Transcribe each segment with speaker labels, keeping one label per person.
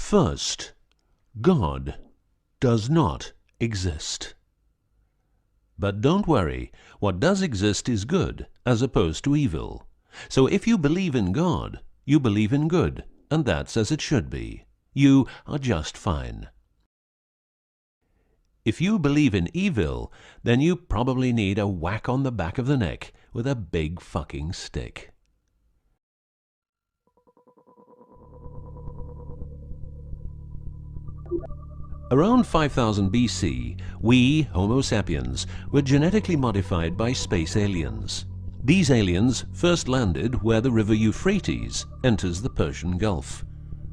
Speaker 1: First, God does not exist. But don't worry, what does exist is good, as opposed to evil. So if you believe in God, you believe in good, and that's as it should be. You are just fine. If you believe in evil, then you probably need a whack on the back of the neck with a big fucking stick. Around 5000 BC, we, Homo sapiens, were genetically modified by space aliens. These aliens first landed where the river Euphrates enters the Persian Gulf.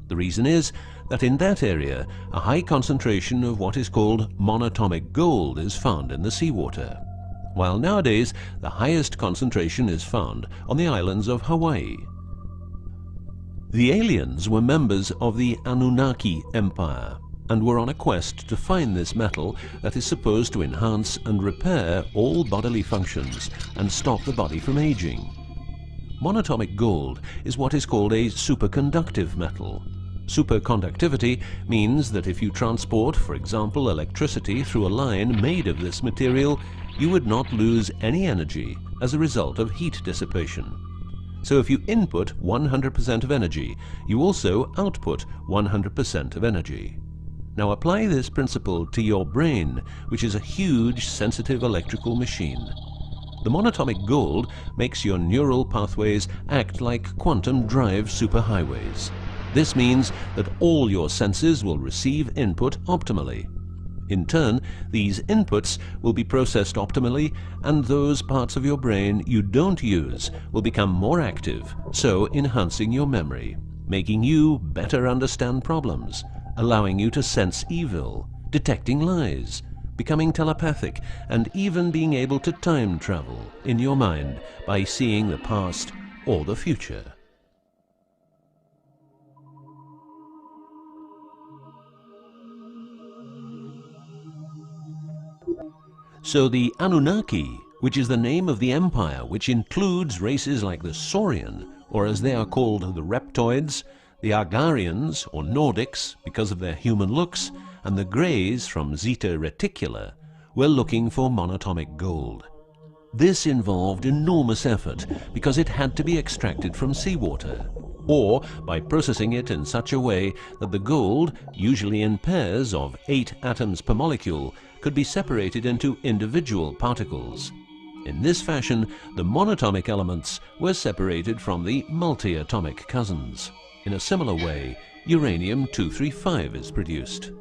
Speaker 1: The reason is that in that area, a high concentration of what is called monatomic gold is found in the seawater, while nowadays the highest concentration is found on the islands of Hawaii. The aliens were members of the Anunnaki Empire and were on a quest to find this metal that is supposed to enhance and repair all bodily functions and stop the body from aging. Monatomic gold is what is called a superconductive metal. Superconductivity means that if you transport, for example, electricity through a line made of this material, you would not lose any energy as a result of heat dissipation. So if you input 100% of energy, you also output 100% of energy. Now apply this principle to your brain, which is a huge, sensitive electrical machine. The monatomic gold makes your neural pathways act like quantum drive superhighways. This means that all your senses will receive input optimally. In turn, these inputs will be processed optimally, and those parts of your brain you don't use will become more active, so enhancing your memory, making you better understand problems, allowing you to sense evil, detecting lies, becoming telepathic, and even being able to time travel in your mind by seeing the past or the future. So the Anunnaki, which is the name of the empire which includes races like the Saurian, or as they are called the Reptoids, the Argarians, or Nordics, because of their human looks, and the Greys from Zeta Reticula, were looking for monatomic gold. This involved enormous effort because it had to be extracted from seawater, or by processing it in such a way that the gold, usually in pairs of 8 atoms per molecule, could be separated into individual particles. In this fashion, the monatomic elements were separated from the multi-atomic cousins. In a similar way, uranium-235 is produced.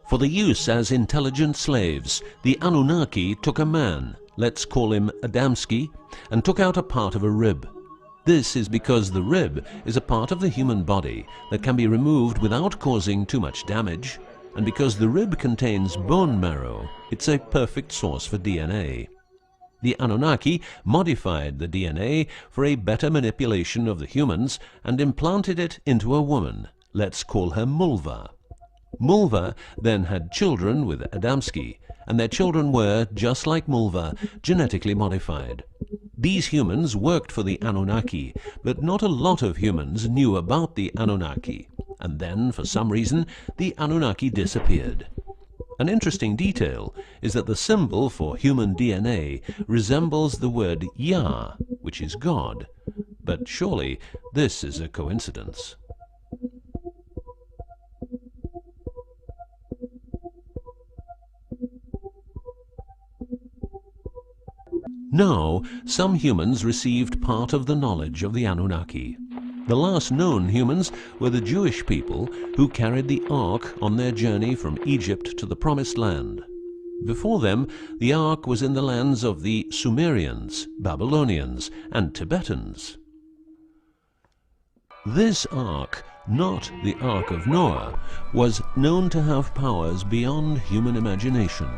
Speaker 1: For the use as intelligent slaves, the Anunnaki took a man, let's call him Adamski, and took out a part of a rib. This is because the rib is a part of the human body that can be removed without causing too much damage, and because the rib contains bone marrow, it's a perfect source for DNA. The Anunnaki modified the DNA for a better manipulation of the humans and implanted it into a woman, let's call her Mulva. Mulva then had children with Adamski, and their children were, just like Mulva, genetically modified. These humans worked for the Anunnaki, but not a lot of humans knew about the Anunnaki, and then, for some reason, the Anunnaki disappeared. An interesting detail is that the symbol for human DNA resembles the word Yah, which is God, but surely this is a coincidence. Now, some humans received part of the knowledge of the Anunnaki. The last known humans were the Jewish people who carried the Ark on their journey from Egypt to the Promised Land. Before them, the Ark was in the lands of the Sumerians, Babylonians, and Tibetans. This Ark, not the Ark of Noah, was known to have powers beyond human imagination.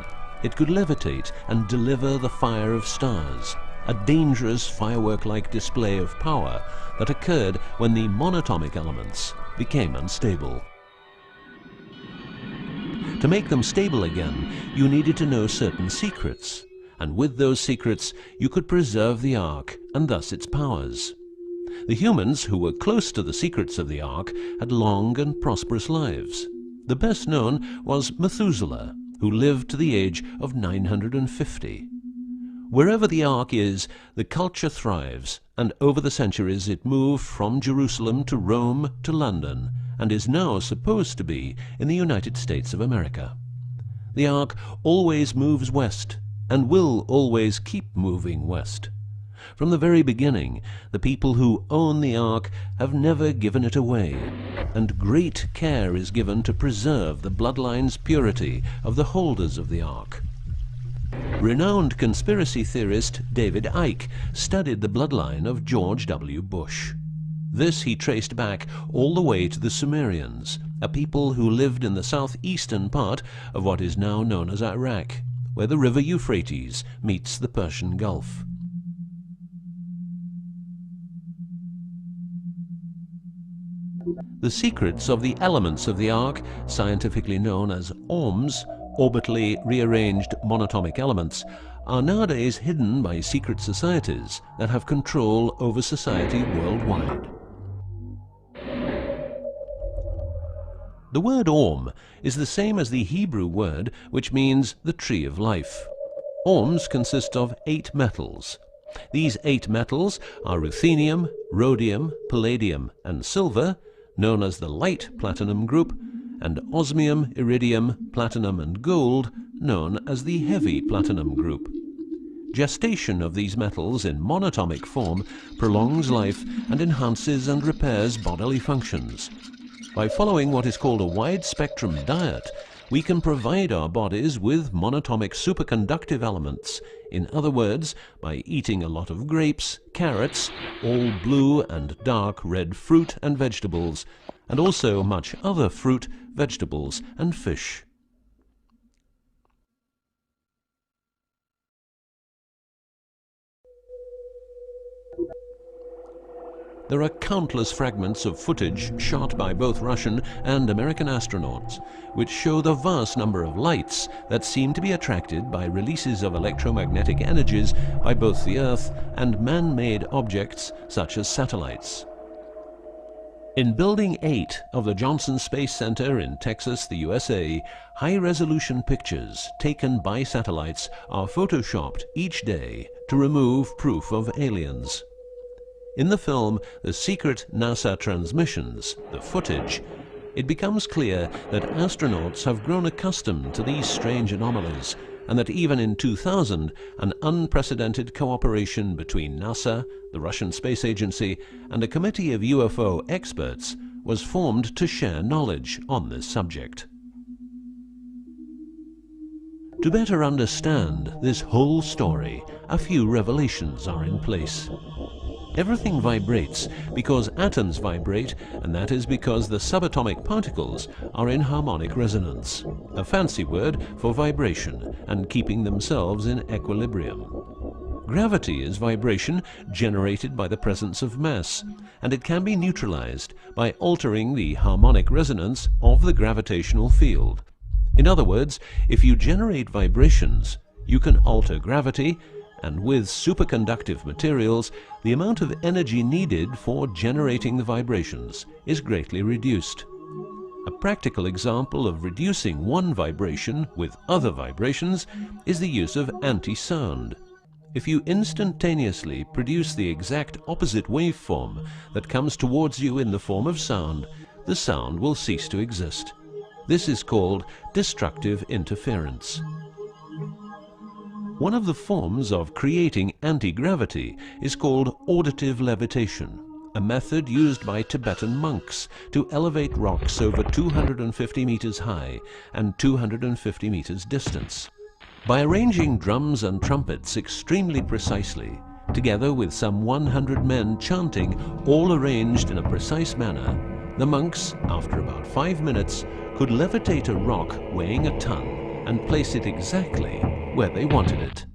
Speaker 1: It could levitate and deliver the fire of stars, a dangerous firework-like display of power that occurred when the monatomic elements became unstable. To make them stable again, you needed to know certain secrets, and with those secrets you could preserve the Ark and thus its powers. The humans who were close to the secrets of the Ark had long and prosperous lives. The best known was Methuselah, who lived to the age of 950. Wherever the Ark is, the culture thrives, and over the centuries it moved from Jerusalem to Rome to London, and is now supposed to be in the United States of America. The Ark always moves west, and will always keep moving west. From the very beginning, the people who own the Ark have never given it away, and great care is given to preserve the bloodline's purity of the holders of the Ark. Renowned conspiracy theorist David Icke studied the bloodline of George W. Bush. This he traced back all the way to the Sumerians, a people who lived in the southeastern part of what is now known as Iraq, where the river Euphrates meets the Persian Gulf. The secrets of the elements of the Ark, scientifically known as ORMs, orbitally rearranged monatomic elements, are nowadays hidden by secret societies that have control over society worldwide. The word ORM is the same as the Hebrew word which means the tree of life. ORMs consist of 8 metals. These 8 metals are ruthenium, rhodium, palladium, and silver, known as the light platinum group, and osmium, iridium, platinum, and gold, known as the heavy platinum group. Gestation of these metals in monatomic form prolongs life and enhances and repairs bodily functions. By following what is called a wide-spectrum diet, we can provide our bodies with monatomic superconductive elements. In other words, by eating a lot of grapes, carrots, all blue and dark red fruit and vegetables, and also much other fruit, vegetables, and fish. There are countless fragments of footage shot by both Russian and American astronauts, which show the vast number of lights that seem to be attracted by releases of electromagnetic energies by both the Earth and man-made objects such as satellites. In Building 8 of the Johnson Space Center in Texas, the USA, high-resolution pictures taken by satellites are photoshopped each day to remove proof of aliens. In the film The Secret NASA Transmissions, the footage, it becomes clear that astronauts have grown accustomed to these strange anomalies, and that even in 2000, an unprecedented cooperation between NASA, the Russian Space Agency, and a committee of UFO experts was formed to share knowledge on this subject. To better understand this whole story, a few revelations are in place. Everything vibrates because atoms vibrate, and that is because the subatomic particles are in harmonic resonance, a fancy word for vibration and keeping themselves in equilibrium. Gravity is vibration generated by the presence of mass, and it can be neutralized by altering the harmonic resonance of the gravitational field. In other words, if you generate vibrations, you can alter gravity, and with superconductive materials, the amount of energy needed for generating the vibrations is greatly reduced. A practical example of reducing one vibration with other vibrations is the use of anti-sound. If you instantaneously produce the exact opposite waveform that comes towards you in the form of sound, the sound will cease to exist. This is called destructive interference. One of the forms of creating anti-gravity is called auditive levitation, a method used by Tibetan monks to elevate rocks over 250 meters high and 250 meters distance. By arranging drums and trumpets extremely precisely, together with some 100 men chanting, all arranged in a precise manner, the monks, after about 5 minutes, could levitate a rock weighing a ton and place it exactly where they wanted it.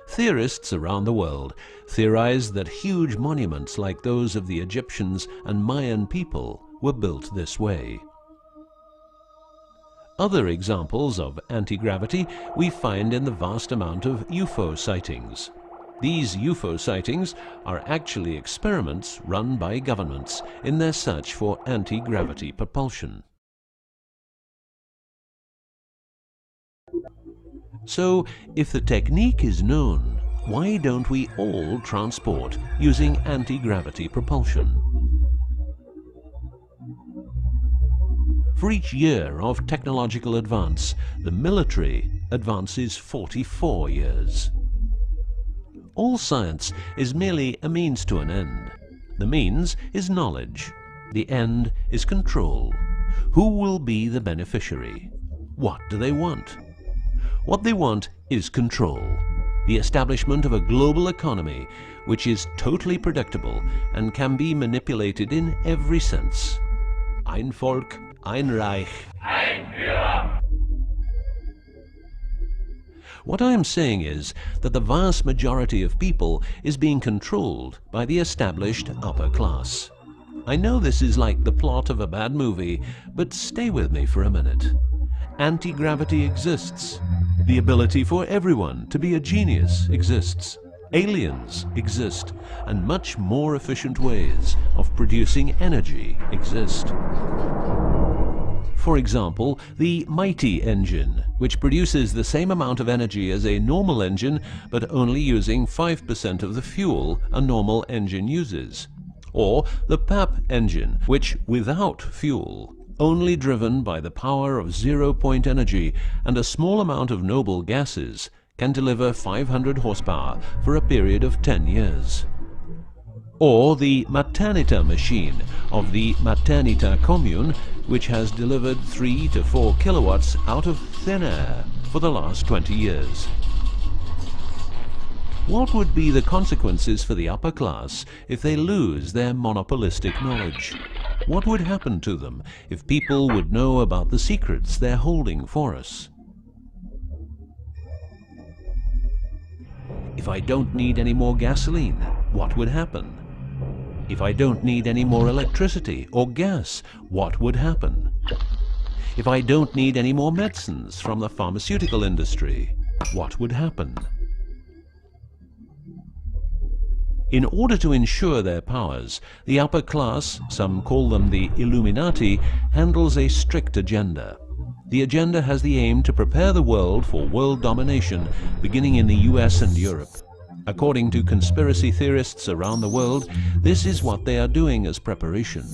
Speaker 1: Theorists around the world theorize that huge monuments like those of the Egyptians and Mayan people were built this way. Other examples of anti-gravity we find in the vast amount of UFO sightings. These UFO sightings are actually experiments run by governments in their search for anti-gravity propulsion. So, if the technique is known, why don't we all transport using anti-gravity propulsion? For each year of technological advance, the military advances 44 years. All science is merely a means to an end. The means is knowledge. The end is control. Who will be the beneficiary? What do they want? What they want is control. The establishment of a global economy which is totally predictable and can be manipulated in every sense. Ein Volk, ein Reich, ein Führer. What I am saying is that the vast majority of people is being controlled by the established upper class. I know this is like the plot of a bad movie, but stay with me for a minute. Anti-gravity exists. The ability for everyone to be a genius exists. Aliens exist, and much more efficient ways of producing energy exist. For example, the mighty engine, which produces the same amount of energy as a normal engine, but only using 5% of the fuel a normal engine uses. Or the PAP engine, which without fuel, only driven by the power of zero-point energy and a small amount of noble gases, can deliver 500 horsepower for a period of 10 years. Or the Maternita machine of the Maternita commune, which has delivered 3 to 4 kilowatts out of thin air for the last 20 years. What would be the consequences for the upper class if they lose their monopolistic knowledge? What would happen to them if people would know about the secrets they're holding for us? If I don't need any more gasoline, what would happen? If I don't need any more electricity or gas, what would happen? If I don't need any more medicines from the pharmaceutical industry, what would happen? In order to ensure their powers, the upper class, some call them the Illuminati, handles a strict agenda. The agenda has the aim to prepare the world for world domination, beginning in the US and Europe. According to conspiracy theorists around the world, this is what they are doing as preparation.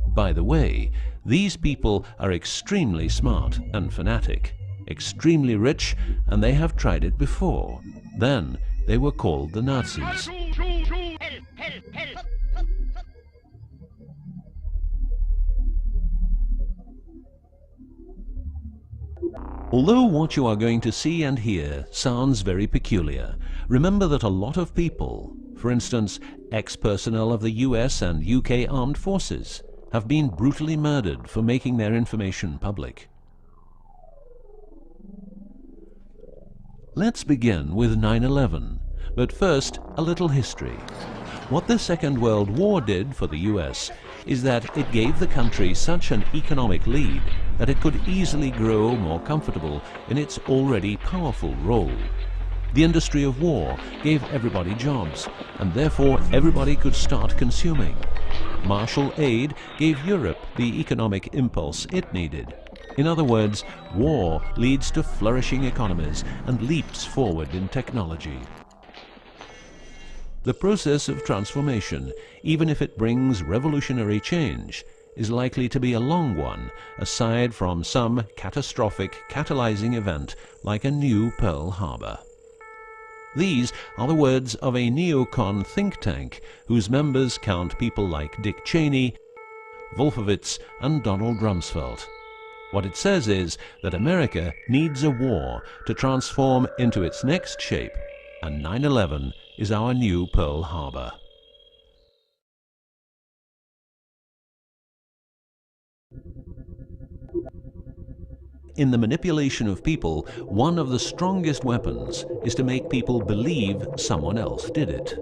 Speaker 1: By the way, these people are extremely smart and fanatic, extremely rich, and they have tried it before. Then they were called the Nazis. Although what you are going to see and hear sounds very peculiar, remember that a lot of people, for instance, ex-personnel of the US and UK armed forces, have been brutally murdered for making their information public. Let's begin with 9/11, but first a little history. What the Second World War did for the US is that it gave the country such an economic lead that it could easily grow more comfortable in its already powerful role. The industry of war gave everybody jobs, and therefore everybody could start consuming. Marshall aid gave Europe the economic impulse it needed. In other words, war leads to flourishing economies and leaps forward in technology. The process of transformation, even if it brings revolutionary change, is likely to be a long one, aside from some catastrophic catalyzing event like a new Pearl Harbor. These are the words of a neocon think tank whose members count people like Dick Cheney, Wolfowitz, and Donald Rumsfeld. What it says is that America needs a war to transform into its next shape, and 9/11 is our new Pearl Harbor. In the manipulation of people, one of the strongest weapons is to make people believe someone else did it.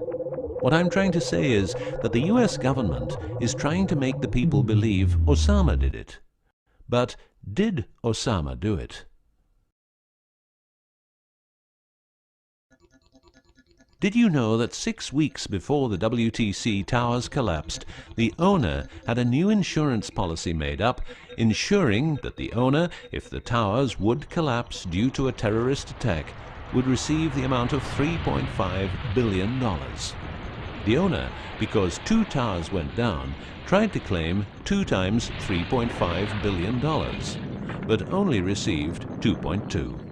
Speaker 1: What I'm trying to say is that the US government is trying to make the people believe Osama did it. But did Osama do it? Did you know that 6 weeks before the WTC towers collapsed, the owner had a new insurance policy made up, ensuring that the owner, if the towers would collapse due to a terrorist attack, would receive the amount of $3.5 billion. The owner, because 2 towers went down, tried to claim 2 times $3.5 billion, but only received 2.2.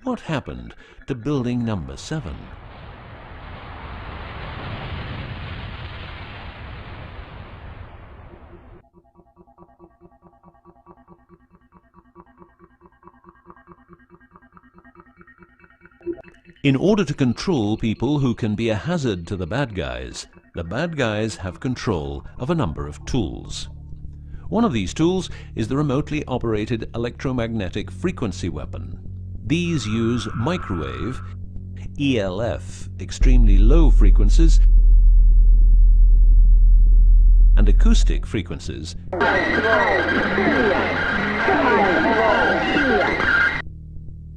Speaker 1: What happened to building number 7? In order to control people who can be a hazard to the bad guys have control of a number of tools. One of these tools is the remotely operated electromagnetic frequency weapon. These use microwave, ELF, extremely low frequencies, and acoustic frequencies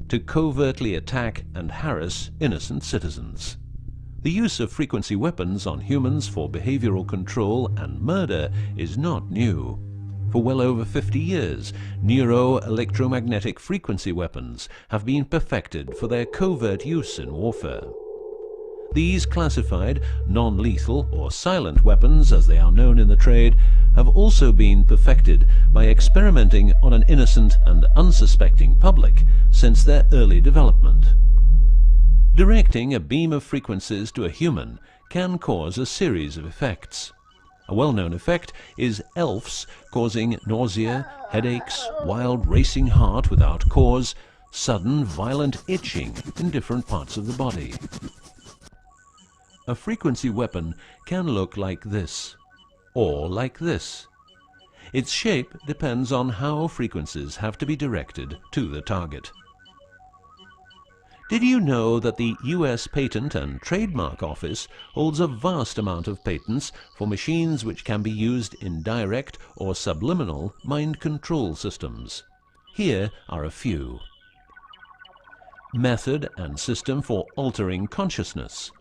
Speaker 1: to covertly attack and harass innocent citizens. The use of frequency weapons on humans for behavioral control and murder is not new. For well over 50 years, neuro-electromagnetic frequency weapons have been perfected for their covert use in warfare. These classified, non-lethal or silent weapons, as they are known in the trade, have also been perfected by experimenting on an innocent and unsuspecting public since their early development. Directing a beam of frequencies to a human can cause a series of effects. A well-known effect is ELFs, causing nausea, headaches, wild racing heart without cause, sudden violent itching in different parts of the body. A frequency weapon can look like this, or like this. Its shape depends on how frequencies have to be directed to the target. Did you know that the US Patent and Trademark Office holds a vast amount of patents for machines which can be used in direct or subliminal mind control systems? Here are a few. Method and system for altering consciousness.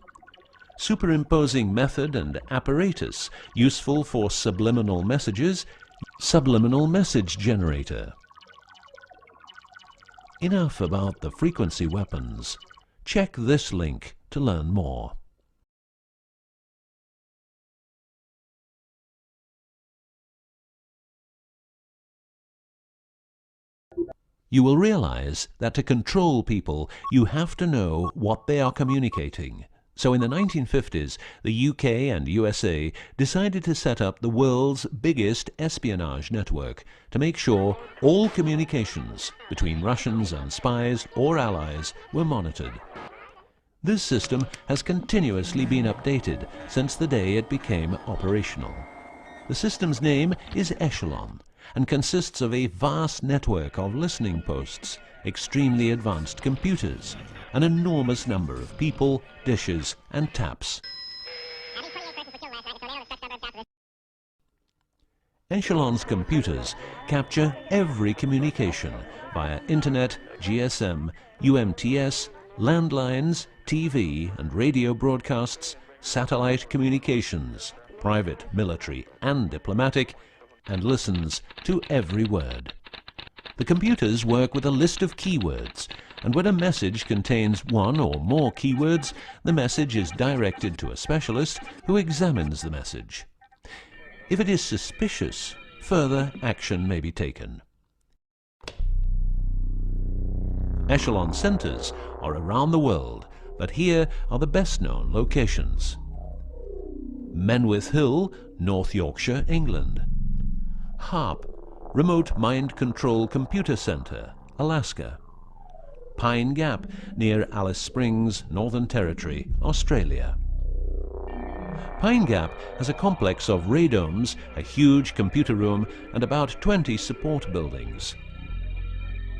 Speaker 1: Superimposing method and apparatus useful for subliminal messages, subliminal message generator. Enough about the frequency weapons. Check this link to learn more. You will realize that to control people, you have to know what they are communicating. So in the 1950s, the UK and USA decided to set up the world's biggest espionage network to make sure all communications between Russians and spies or allies were monitored. This system has continuously been updated since the day it became operational. The system's name is Echelon and consists of a vast network of listening posts, extremely advanced computers, an enormous number of people, dishes, and taps. Echelon's computers capture every communication via internet, GSM, UMTS, landlines, TV and radio broadcasts, satellite communications, private, military, and diplomatic, and listens to every word. The computers work with a list of keywords, and when a message contains one or more keywords, the message is directed to a specialist who examines the message. If it is suspicious, further action may be taken. Echelon centers are around the world, but here are the best-known locations. Menwith Hill, North Yorkshire, England. HARP, Remote Mind Control Computer Center, Alaska. Pine Gap, near Alice Springs, Northern Territory, Australia. Pine Gap has a complex of radomes, a huge computer room, and about 20 support buildings.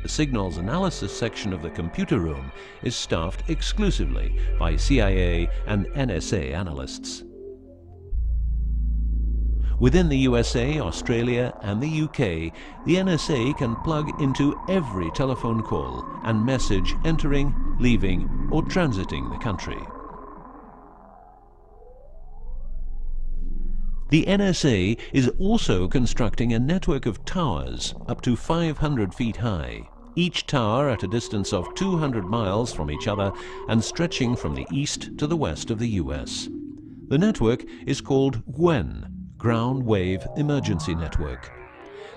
Speaker 1: The signals analysis section of the computer room is staffed exclusively by CIA and NSA analysts. Within the USA, Australia and the UK, the NSA can plug into every telephone call and message entering, leaving or transiting the country. The NSA is also constructing a network of towers up to 500 feet high, each tower at a distance of 200 miles from each other and stretching from the east to the west of the US. The network is called GWEN, Ground Wave Emergency Network.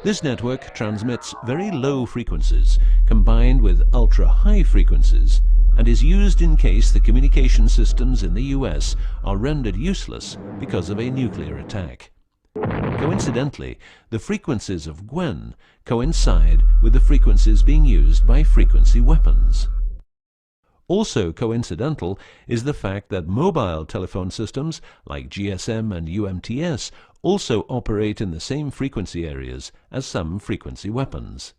Speaker 1: This network transmits very low frequencies combined with ultra-high frequencies and is used in case the communication systems in the US are rendered useless because of a nuclear attack. Coincidentally, the frequencies of GWEN coincide with the frequencies being used by frequency weapons. Also coincidental is the fact that mobile telephone systems like GSM and UMTS also operate in the same frequency areas as some frequency weapons.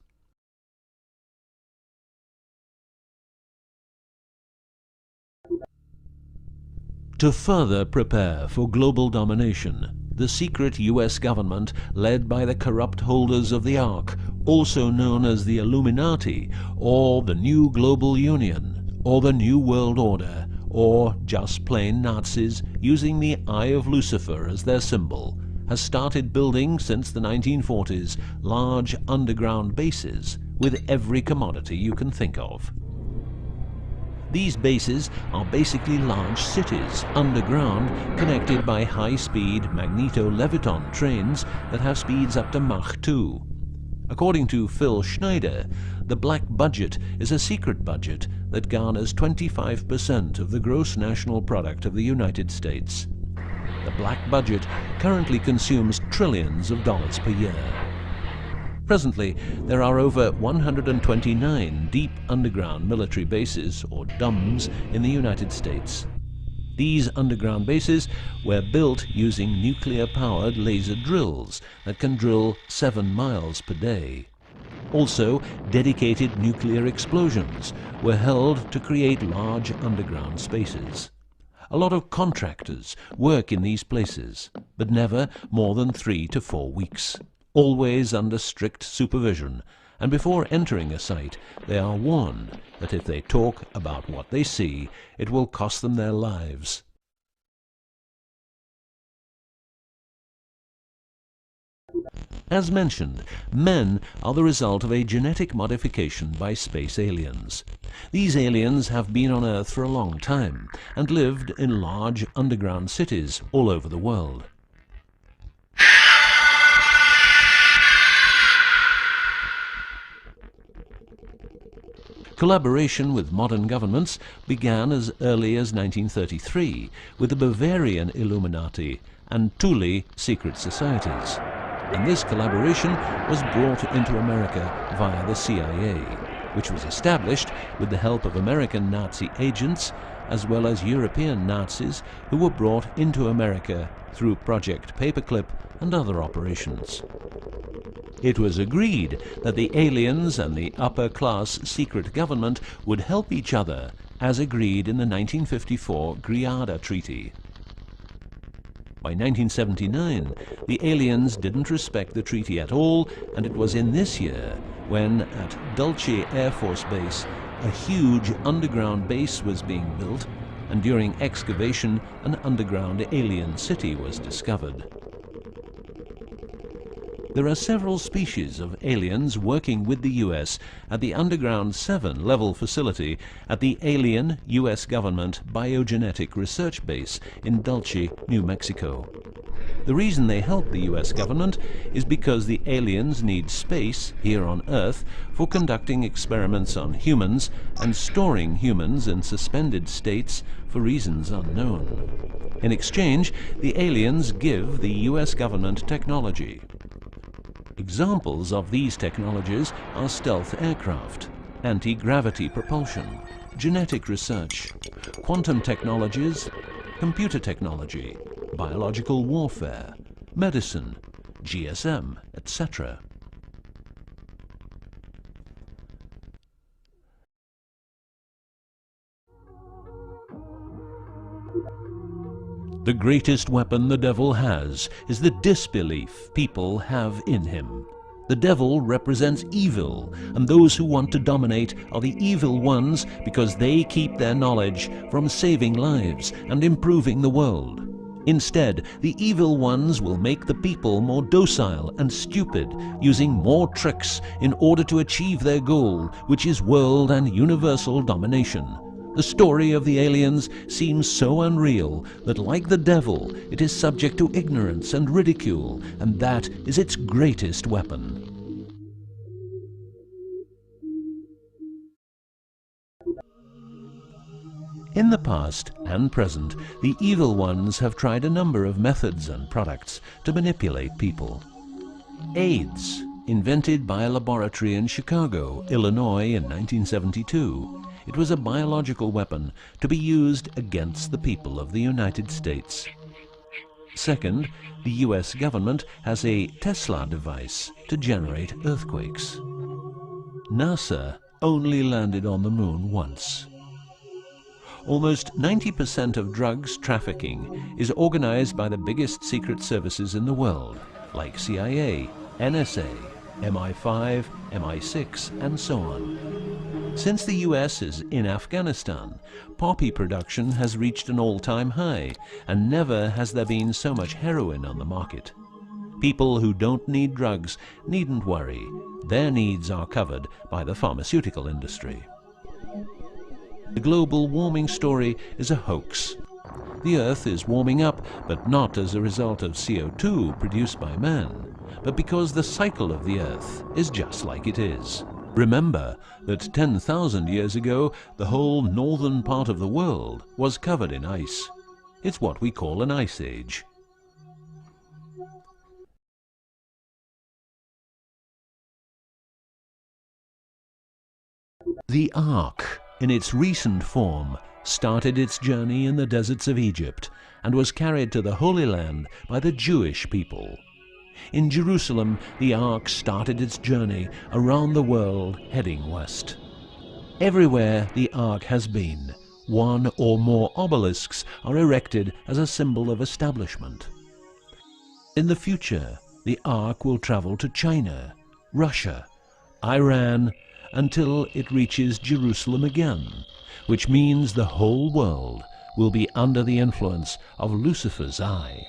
Speaker 1: To further prepare for global domination, the secret US government, led by the corrupt holders of the Ark, also known as the Illuminati, or the New Global Union, or the New World Order, or just plain Nazis using the Eye of Lucifer as their symbol, has started building since the 1940s large underground bases with every commodity you can think of. These bases are basically large cities underground, connected by high-speed magneto-leviton trains that have speeds up to Mach 2. According to Phil Schneider, the black budget is a secret budget that garners 25% of the gross national product of the United States. The black budget currently consumes trillions of dollars per year. Presently, there are over 129 deep underground military bases, or DUMBs, in the United States. These underground bases were built using nuclear-powered laser drills that can drill 7 miles per day. Also, dedicated nuclear explosions were held to create large underground spaces. A lot of contractors work in these places, but never more than 3 to 4 weeks. Always under strict supervision, and before entering a site, they are warned that if they talk about what they see, it will cost them their lives. As mentioned, men are the result of a genetic modification by space aliens. These aliens have been on Earth for a long time and lived in large underground cities all over the world. Collaboration with modern governments began as early as 1933 with the Bavarian Illuminati and Thule secret societies. And this collaboration was brought into America via the CIA, which was established with the help of American Nazi agents as well as European Nazis who were brought into America through Project Paperclip and other operations. It was agreed that the aliens and the upper-class secret government would help each other, as agreed in the 1954 Greada Treaty. By 1979, the aliens didn't respect the treaty at all, and it was in this year when, at Dulce Air Force Base, a huge underground base was being built, and during excavation, an underground alien city was discovered. There are several species of aliens working with the US at the Underground 7 level facility at the Alien US Government Biogenetic Research Base in Dulce, New Mexico. The reason they help the US government is because the aliens need space here on Earth for conducting experiments on humans and storing humans in suspended states for reasons unknown. In exchange, the aliens give the US government technology. Examples of these technologies are stealth aircraft, anti-gravity propulsion, genetic research, quantum technologies, computer technology, biological warfare, medicine, GSM, etc. The greatest weapon the devil has is the disbelief people have in him. The devil represents evil, and those who want to dominate are the evil ones because they keep their knowledge from saving lives and improving the world. Instead, the evil ones will make the people more docile and stupid, using more tricks in order to achieve their goal, which is world and universal domination. The story of the aliens seems so unreal that, like the devil, it is subject to ignorance and ridicule, and that is its greatest weapon. In the past and present, the evil ones have tried a number of methods and products to manipulate people. AIDS, invented by a laboratory in Chicago, Illinois in 1972. It was a biological weapon to be used against the people of the United States. Second, the US government has a Tesla device to generate earthquakes. NASA only landed on the moon once. Almost 90% of drugs trafficking is organized by the biggest secret services in the world, like CIA, NSA, MI5, MI6, and so on. Since the US is in Afghanistan, poppy production has reached an all-time high, and never has there been so much heroin on the market. People who don't need drugs needn't worry. Their needs are covered by the pharmaceutical industry. The global warming story is a hoax. The Earth is warming up, but not as a result of CO2 produced by man, but because the cycle of the Earth is just like it is. Remember that 10,000 years ago, the whole northern part of the world was covered in ice. It's what we call an ice age. The Ark, in its recent form, started its journey in the deserts of Egypt and was carried to the Holy Land by the Jewish people. In Jerusalem, the Ark started its journey around the world, heading west. Everywhere the Ark has been, one or more obelisks are erected as a symbol of establishment. In the future, the Ark will travel to China, Russia, Iran, until it reaches Jerusalem again, which means the whole world will be under the influence of Lucifer's eye.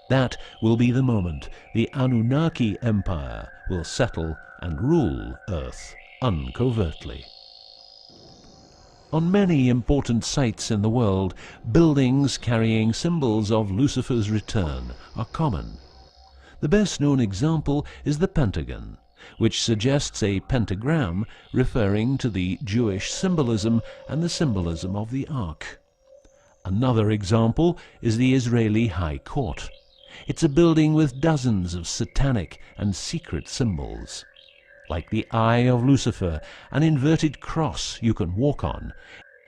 Speaker 1: That will be the moment the Anunnaki Empire will settle and rule Earth uncovertly. On many important sites in the world, buildings carrying symbols of Lucifer's return are common. The best-known example is the Pentagon, which suggests a pentagram referring to the Jewish symbolism and the symbolism of the Ark. Another example is the Israeli High Court. It's a building with dozens of satanic and secret symbols. Like the eye of Lucifer, an inverted cross you can walk on,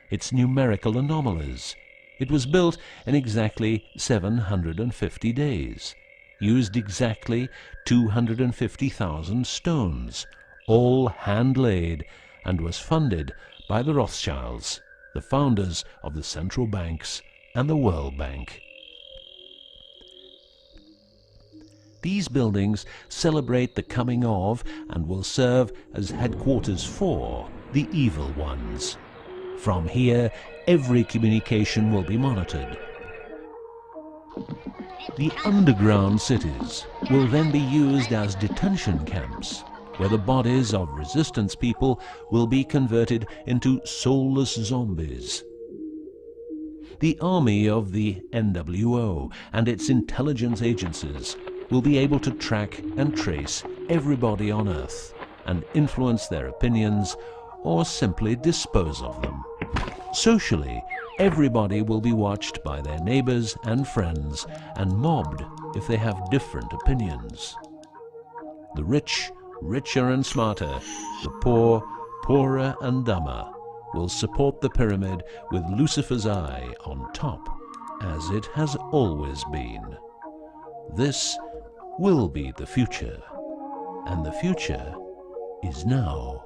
Speaker 1: its numerical anomalies. It was built in exactly 750 days, used exactly 250,000 stones, all hand-laid, and was funded by the Rothschilds, the founders of the central banks and the World Bank. These buildings celebrate the coming of and will serve as headquarters for the evil ones. From here, every communication will be monitored. The underground cities will then be used as detention camps, where the bodies of resistance people will be converted into soulless zombies. The army of the NWO and its intelligence agencies will be able to track and trace everybody on Earth and influence their opinions or simply dispose of them. Socially, everybody will be watched by their neighbors and friends and mobbed if they have different opinions. The rich, richer and smarter, the poor, poorer and dumber, will support the pyramid with Lucifer's eye on top, as it has always been. This will be the future, and the future is now.